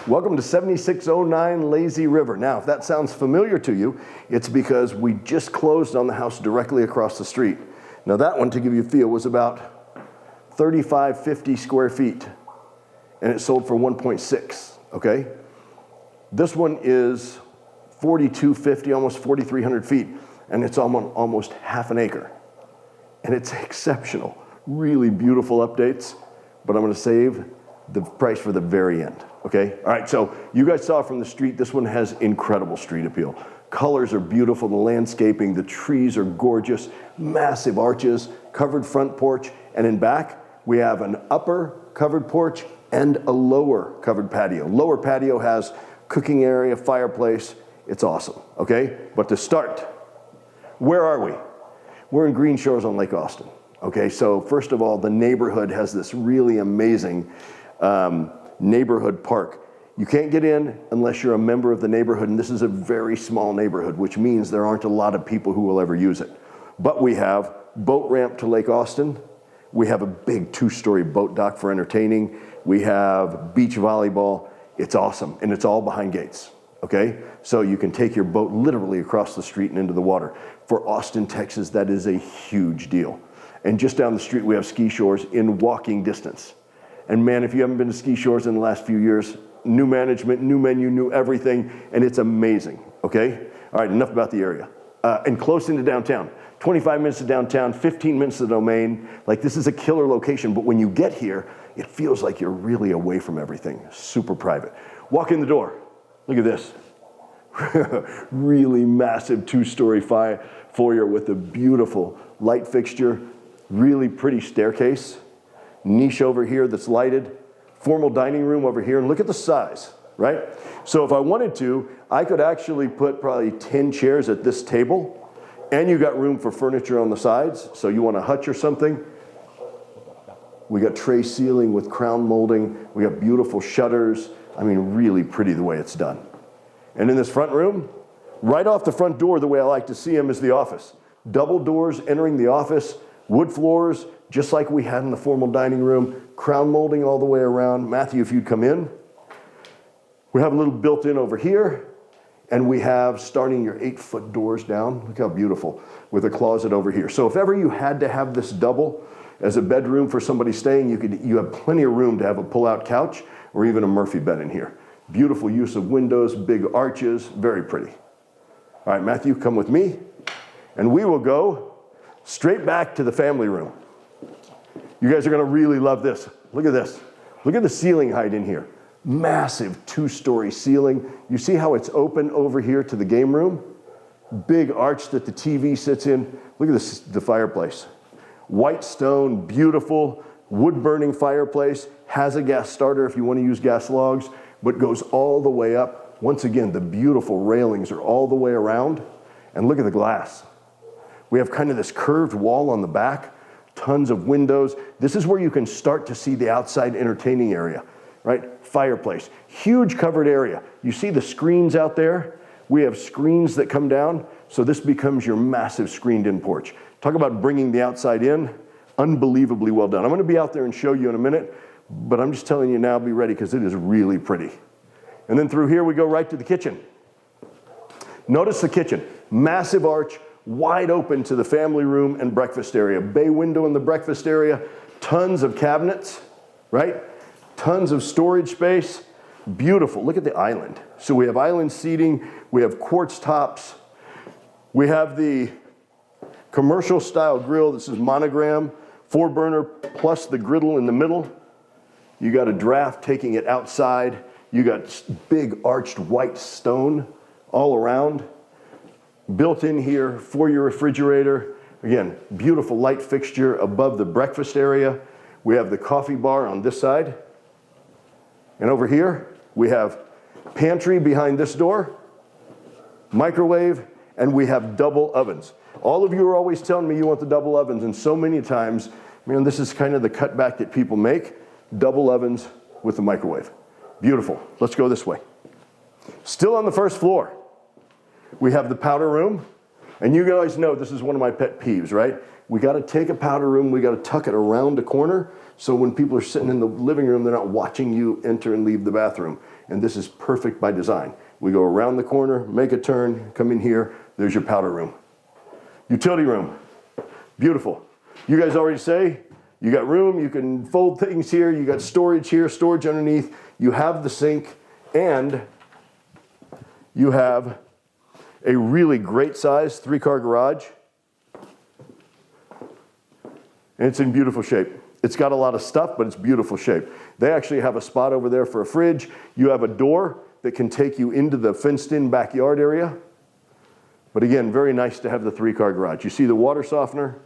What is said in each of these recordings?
Welcome to 7609 Lazy River. Now, if that sounds familiar to you, it's because we just closed on the house directly across the street. Now that one, to give you a feel, was about 3550 square feet, and it sold for 1.6, okay? This one is 4250, almost 4,300 feet, and it's almost half an acre. And it's exceptional. Really beautiful updates, but I'm gonna save the price for the very end, okay? All right, so you guys saw from the street, this one has incredible street appeal. Colors are beautiful, the landscaping, the trees are gorgeous, massive arches, covered front porch, and in back, we have an upper covered porch and a lower covered patio. Lower patio has cooking area, fireplace, it's awesome, okay? But to start, where are we? We're in Green Shores on Lake Austin, okay? So first of all, the neighborhood has this really amazing neighborhood park. You can't get in unless you're a member of the neighborhood, and this is a very small neighborhood, which means there aren't a lot of people who will ever use it. But we have boat ramp to Lake Austin. We have a big 2-story boat dock for entertaining. We have beach volleyball. It's awesome, and it's all behind gates, okay? So you can take your boat literally across the street and into the water. For Austin, Texas, that is a huge deal. And just down the street, we have ski shores in walking distance. And man, if you haven't been to ski shores in the last few years, new management, new menu, new everything, and it's amazing, okay? All right, enough about the area. And close into downtown. 25 minutes to downtown, 15 minutes to the Domain. Like, this is a killer location, but when you get here, it feels like you're really away from everything. Super private. Walk in the door. Look at this. Really massive 2-story foyer with a beautiful light fixture, really pretty staircase. Niche over here that's lighted, formal dining room over here, and look at the size, right? So if I wanted to, I could actually put probably 10 chairs at this table, and you got room for furniture on the sides, so you want a hutch or something. We got tray ceiling with crown molding, we got beautiful shutters, I mean, really pretty the way it's done. And in this front room, right off the front door, the way I like to see them is the office. Double doors entering the office, wood floors, just like we had in the formal dining room, crown molding all the way around. Matthew, if you'd come in. We have a little built-in over here, and we have starting your 8-foot doors down. Look how beautiful, with a closet over here. So if ever you had to have this double as a bedroom for somebody staying, you have plenty of room to have a pull-out couch or even a Murphy bed in here. Beautiful use of windows, big arches, very pretty. All right, Matthew, come with me, and we will go straight back to the family room. You guys are gonna really love this. Look at this. Look at the ceiling height in here. Massive 2-story ceiling. You see how it's open over here to the game room? Big arch that the TV sits in. Look at this, the fireplace. White stone, beautiful, wood-burning fireplace. Has a gas starter if you want to use gas logs, but goes all the way up. Once again, the beautiful railings are all the way around. And look at the glass. We have kind of this curved wall on the back. Tons of windows. This is where you can start to see the outside entertaining area, right? Fireplace, huge covered area. You see the screens out there? We have screens that come down, so this becomes your massive screened-in porch. Talk about bringing the outside in, unbelievably well done. I'm gonna be out there and show you in a minute, but I'm just telling you now, be ready, because it is really pretty. And then through here, we go right to the kitchen. Notice the kitchen, massive arch, wide open to the family room and breakfast area. Bay window in the breakfast area, tons of cabinets, right? Tons of storage space, beautiful. Look at the island. So we have island seating, we have quartz tops, we have the commercial style grill. This is monogram, 4-burner plus the griddle in the middle. You got a draft taking it outside. You got big arched white stone all around. Built in here for your refrigerator. Again, beautiful light fixture above the breakfast area. We have the coffee bar on this side. And over here, we have pantry behind this door, microwave, and we have double ovens. All of you are always telling me you want the double ovens, and so many times, man, this is kind of the cutback that people make, double ovens with the microwave. Beautiful. Let's go this way. Still on the first floor. We have the powder room, and you guys know this is one of my pet peeves, right? We got to take a powder room, we got to tuck it around a corner, so when people are sitting in the living room, they're not watching you enter and leave the bathroom. and this is perfect by design. We go around the corner, make a turn, come in here, there's your powder room. Utility room, beautiful. You guys already say, you got room, you can fold things here, you got storage here, storage underneath, you have the sink, and you have a really great size 3-car garage. And it's in beautiful shape. It's got a lot of stuff, but it's beautiful shape. They actually have a spot over there for a fridge. You have a door that can take you into the fenced-in backyard area. But again, very nice to have the 3-car garage. You see the water softener.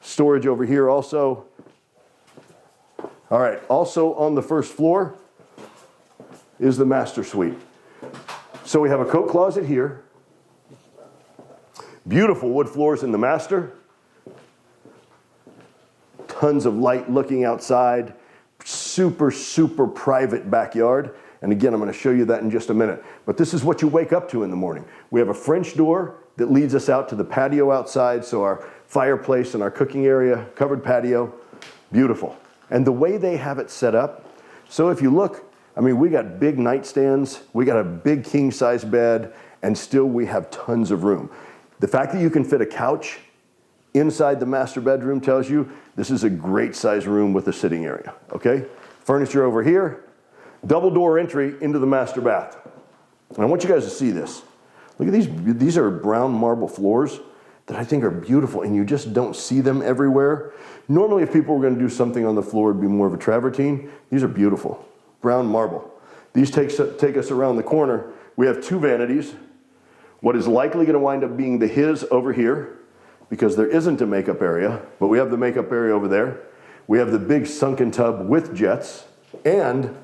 Storage over here also. All right, also on the first floor is the master suite. So we have a coat closet here. Beautiful wood floors in the master. Tons of light looking outside. Super, super private backyard. And again, I'm going to show you that in just a minute. But this is what you wake up to in the morning. We have a French door that leads us out to the patio outside. So our fireplace and our cooking area, covered patio, beautiful. And the way they have it set up, so if you look, I mean, we got big nightstands, we got a big king size bed, and still we have tons of room. The fact that you can fit a couch inside the master bedroom tells you this is a great size room with a sitting area, okay? Furniture over here, double door entry into the master bath. And I want you guys to see this. Look at these are brown marble floors that I think are beautiful, and you just don't see them everywhere. Normally, if people were going to do something on the floor, it'd be more of a travertine. These are beautiful, brown marble. These take us around the corner. We have 2 vanities. What is likely going to wind up being the his over here, because there isn't a makeup area, but we have the makeup area over there. We have the big sunken tub with jets, and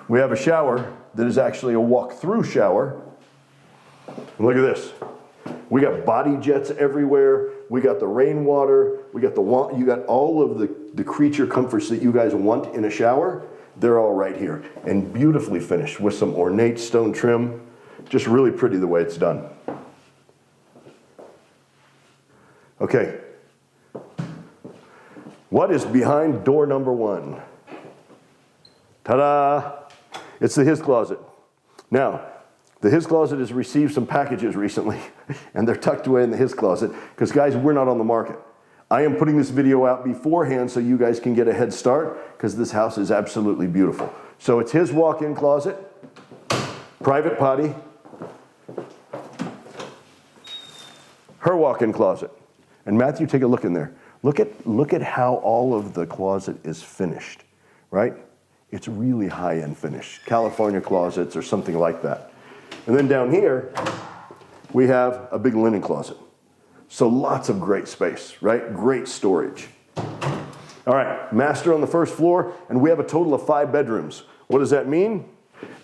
we have a shower that is actually a walk-through shower. And look at this. We got body jets everywhere. We got the rainwater. You got all of the creature comforts that you guys want in a shower. They're all right here, and beautifully finished with some ornate stone trim. Just really pretty the way it's done. Okay. What is behind door number 1? Ta-da! It's the his closet. Now, the his closet has received some packages recently, and they're tucked away in the his closet, because guys, we're not on the market. I am putting this video out beforehand so you guys can get a head start, because this house is absolutely beautiful. So it's his walk-in closet, private potty, her walk-in closet. And Matthew, take a look in there. Look at how all of the closet is finished, right? It's really high-end finish. California closets or something like that. And then down here, we have a big linen closet. So lots of great space, right? Great storage. All right, master on the first floor, and we have a total of 5 bedrooms. What does that mean?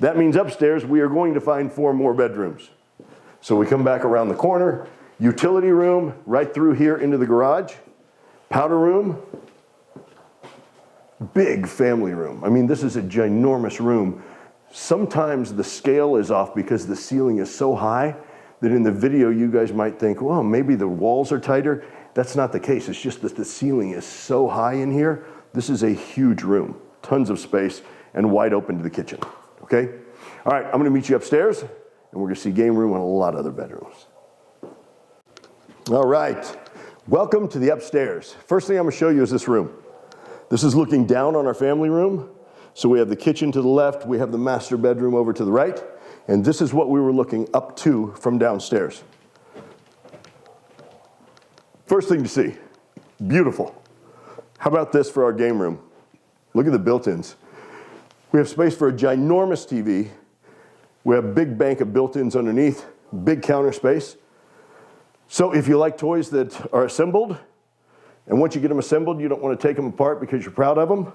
That means upstairs we are going to find 4 more bedrooms. So we come back around the corner, utility room right through here into the garage, powder room, big family room. I mean, this is a ginormous room. Sometimes the scale is off because the ceiling is so high that in the video you guys might think, well, maybe the walls are tighter. That's not the case. It's just that the ceiling is so high in here. This is a huge room, tons of space, and wide open to the kitchen, okay? All right, I'm gonna meet you upstairs, and we're gonna see game room and a lot of other bedrooms. All right, welcome to the upstairs. First thing I'm gonna show you is this room. This is looking down on our family room. So we have the kitchen to the left, we have the master bedroom over to the right, and this is what we were looking up to from downstairs. First thing to see, beautiful. How about this for our game room? Look at the built-ins. We have space for a ginormous TV. We have a big bank of built-ins underneath, big counter space. So if you like toys that are assembled, and once you get them assembled, you don't want to take them apart because you're proud of them,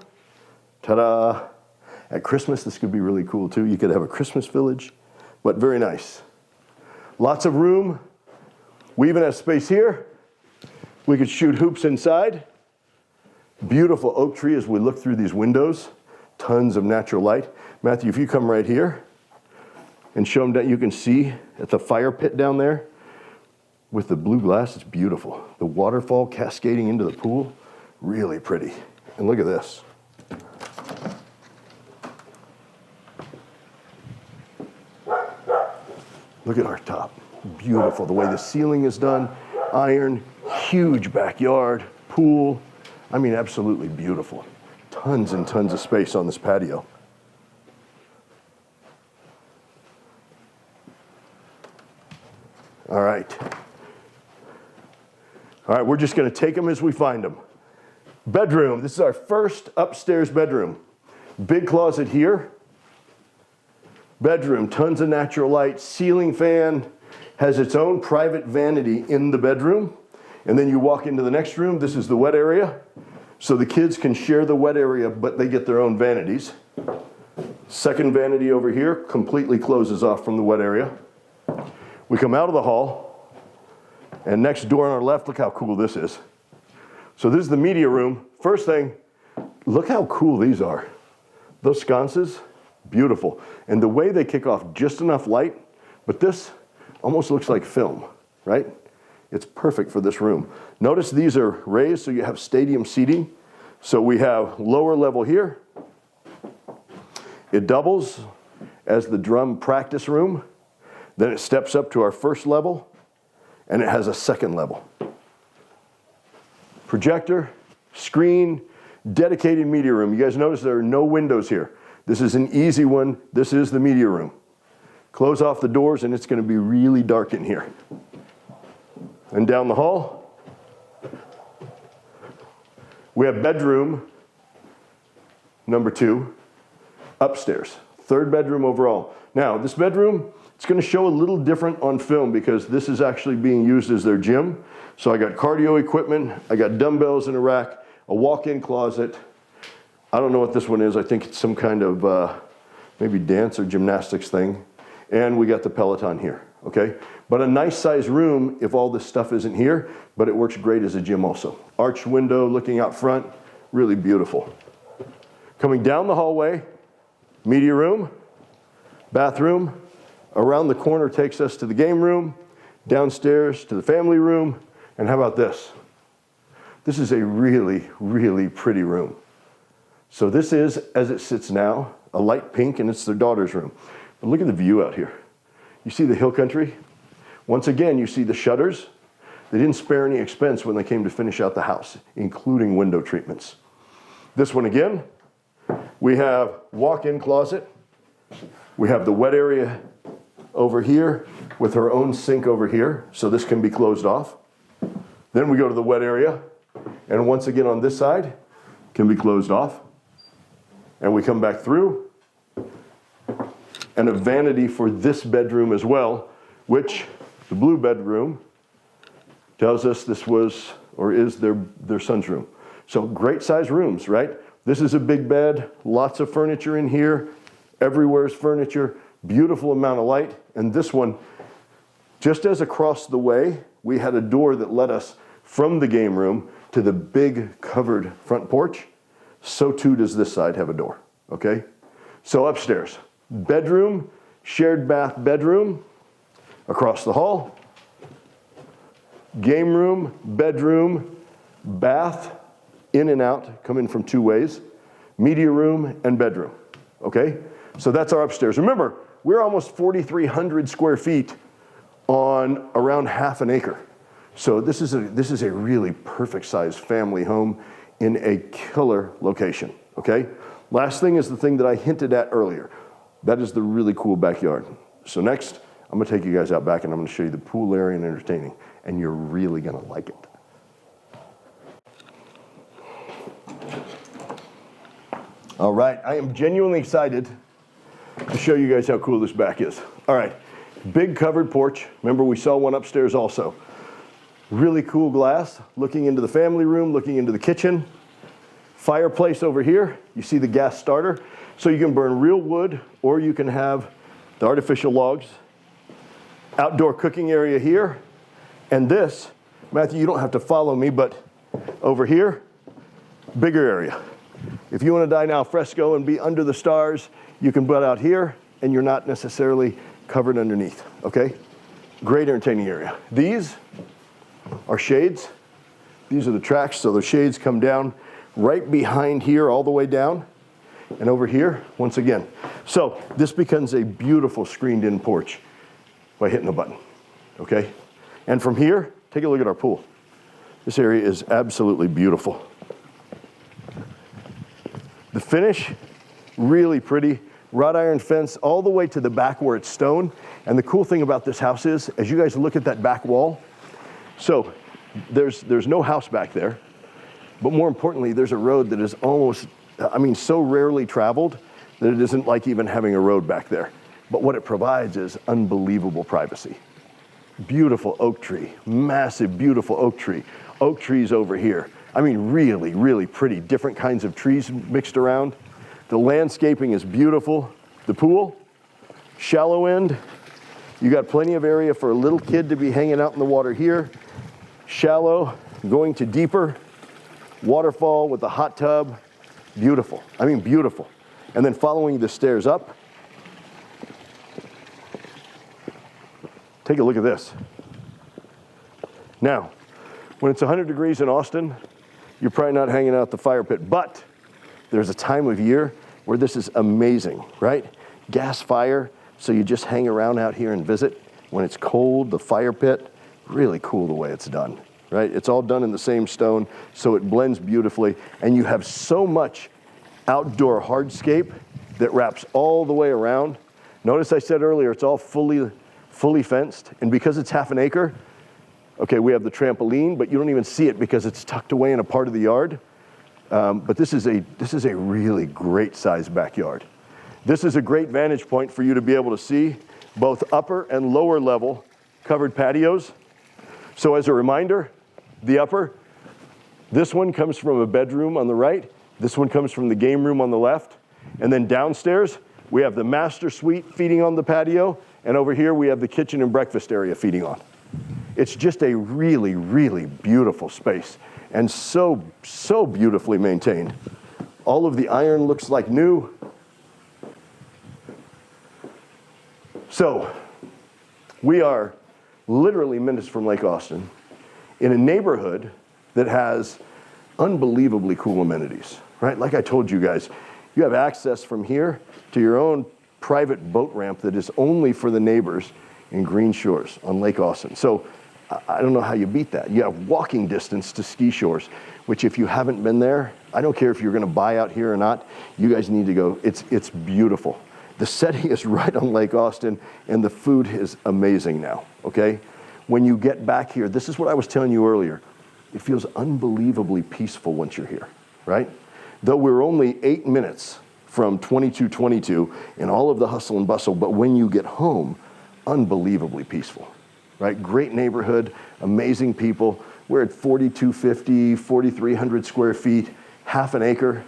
ta-da! At Christmas, this could be really cool too. You could have a Christmas village, but very nice. Lots of room. We even have space here. We could shoot hoops inside. Beautiful oak tree as we look through these windows. Tons of natural light. Matthew, if you come right here and show them that, you can see at the fire pit down there with the blue glass, it's beautiful. The waterfall cascading into the pool, really pretty. And look at this. Look at our top. Beautiful. The way the ceiling is done, iron, huge backyard, pool. I mean, absolutely beautiful. Tons and tons of space on this patio. All right. All right, we're just going to take them as we find them. Bedroom. This is our first upstairs bedroom. Big closet here. Bedroom, tons of natural light. Ceiling fan, has its own private vanity in the bedroom. And then you walk into the next room. This is the wet area. So the kids can share the wet area, but they get their own vanities. Second vanity over here completely closes off from the wet area. We come out of the hall, and next door on our left, look how cool this is. So this is the media room. First thing, look how cool these are. Those sconces, beautiful. And the way they kick off just enough light, but this almost looks like film, right? It's perfect for this room. Notice these are raised, so you have stadium seating. So we have lower level here. It doubles as the drum practice room. Then it steps up to our first level, and it has a second level. Projector, screen, dedicated media room. You guys notice there are no windows here. This is an easy one. This is the media room. Close off the doors, and it's going to be really dark in here. And down the hall, we have bedroom number 2, upstairs. Third bedroom overall. Now, this bedroom, it's going to show a little different on film because this is actually being used as their gym. So I got cardio equipment, I got dumbbells in a rack, a walk-in closet. I don't know what this one is. I think it's some kind of maybe dance or gymnastics thing. And we got the Peloton here, okay? But a nice size room if all this stuff isn't here, but it works great as a gym also. Arched window looking out front, really beautiful. Coming down the hallway, media room, bathroom. Around the corner takes us to the game room, downstairs to the family room, and how about this? This is a really, really pretty room. So this is, as it sits now, a light pink, and it's their daughter's room. But look at the view out here. You see the hill country? Once again, you see the shutters. They didn't spare any expense when they came to finish out the house, including window treatments. This one again, we have walk-in closet. We have the wet area over here with her own sink over here, so this can be closed off. Then we go to the wet area, and once again on this side, can be closed off. And we come back through, and a vanity for this bedroom as well, which the blue bedroom tells us this was or is their son's room. So great size rooms, right? This is a big bed, lots of furniture in here, everywhere's furniture, beautiful amount of light. And this one, just as across the way, we had a door that led us from the game room to the big covered front porch. So too does this side have a door, okay? So upstairs, bedroom, shared bath bedroom, across the hall, game room, bedroom, bath, in and out, come in from 2 ways, media room and bedroom, okay? So that's our upstairs. Remember, we're almost 4,300 square feet on around half an acre. So this is a really perfect sized family home in a killer location, okay? Last thing is the thing that I hinted at earlier. That is the really cool backyard. So next, I'm gonna take you guys out back and I'm gonna show you the pool area and entertaining, and you're really gonna like it. All right, I am genuinely excited to show you guys how cool this back is. All right, big covered porch. Remember, we saw one upstairs also. Really cool glass, looking into the family room, looking into the kitchen. Fireplace over here. You see the gas starter. So you can burn real wood, or you can have the artificial logs. Outdoor cooking area here. And this, Matthew, you don't have to follow me, but over here, bigger area. If you want to dine al fresco and be under the stars, you can butt out here, and you're not necessarily covered underneath, okay? Great entertaining area. These are shades. These are the tracks, so the shades come down right behind here all the way down, and over here, once again. So this becomes a beautiful screened-in porch. by hitting the button, okay? And from here, take a look at our pool. This area is absolutely beautiful. The finish, really pretty. Wrought iron fence all the way to the back where it's stone. And the cool thing about this house is, as you guys look at that back wall, so there's no house back there, but more importantly, there's a road that is almost, so rarely traveled that it isn't like even having a road back there. But what it provides is unbelievable privacy. Beautiful oak tree, massive, beautiful oak tree. Oak trees over here. Really, really pretty. Different kinds of trees mixed around. The landscaping is beautiful. The pool, shallow end. You got plenty of area for a little kid to be hanging out in the water here. Shallow, going to deeper. Waterfall with a hot tub. Beautiful. Beautiful. And then following the stairs up, take a look at this. Now, when it's 100 degrees in Austin, you're probably not hanging out at the fire pit, but there's a time of year where this is amazing, right? Gas fire, so you just hang around out here and visit. When it's cold, the fire pit, really cool the way it's done, right? It's all done in the same stone, so it blends beautifully, and you have so much outdoor hardscape that wraps all the way around. Notice I said earlier, it's all fully fenced, and because it's half an acre, okay, we have the trampoline, but you don't even see it because it's tucked away in a part of the yard. But this is a really great sized backyard. This is a great vantage point for you to be able to see both upper and lower level covered patios. So as a reminder, the upper, this one comes from a bedroom on the right, this one comes from the game room on the left, and then downstairs, we have the master suite feeding on the patio, and over here we have the kitchen and breakfast area feeding on. It's just a really, really beautiful space and so beautifully maintained. All of the iron looks like new. So we are literally minutes from Lake Austin in a neighborhood that has unbelievably cool amenities, right? Like I told you guys, you have access from here to your own private boat ramp that is only for the neighbors in Green Shores on Lake Austin. So I don't know how you beat that. You have walking distance to ski shores, which if you haven't been there, I don't care if you're gonna buy out here or not, you guys need to go. It's beautiful. The setting is right on Lake Austin, and the food is amazing now, okay? When you get back here, this is what I was telling you earlier. It feels unbelievably peaceful once you're here, right? Though we're only 8 minutes from 2222 and all of the hustle and bustle, but when you get home, unbelievably peaceful, right? Great neighborhood, amazing people. We're at 4,250, 4,300 square feet, half an acre,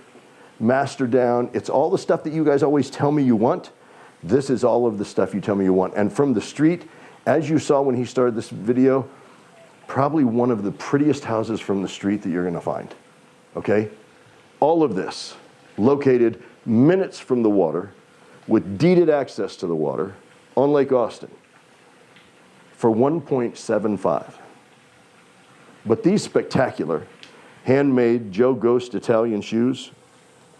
master down. It's all the stuff that you guys always tell me you want. This is all of the stuff you tell me you want. And from the street, as you saw when he started this video, probably one of the prettiest houses from the street that you're gonna find, okay? All of this located minutes from the water with deeded access to the water on Lake Austin for $1.75. But these spectacular handmade Joe Ghost Italian shoes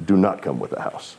do not come with a house.